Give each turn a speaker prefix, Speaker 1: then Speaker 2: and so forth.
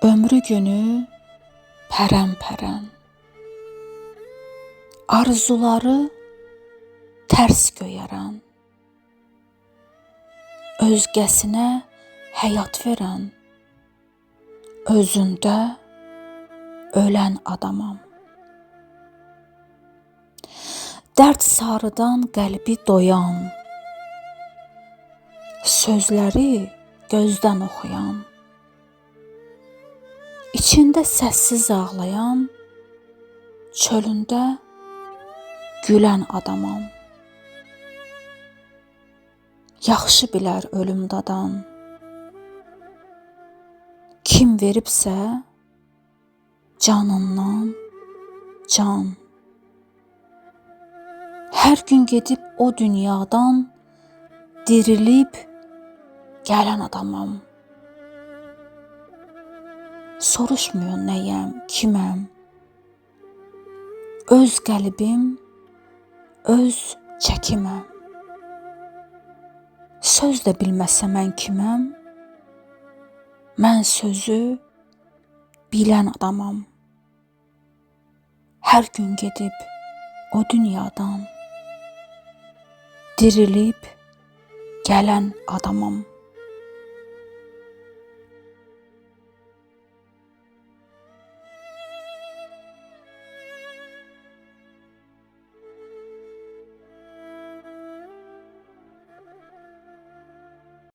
Speaker 1: Ömrü günü pərən-pərən, arzuları tərs göyərən, özgəsinə həyat verən, özündə ölən adamam. Dərd sarıdan qəlbi doyan, sözləri gözdən oxuyan, İçində səssiz ağlayan, çölündə gülən adamam. Yaxşı bilər ölüm dadan, kim veribsə canından can. Hər gün gedib o dünyadan dirilib gələn adamam. Soruşmuyor nəyəm, kiməm. Öz qəlbim, öz çəkiməm. Söz də bilməsə mən kiməm, mən sözü bilən adamam. Hər gün gedib o dünyadan dirilib gələn adamam.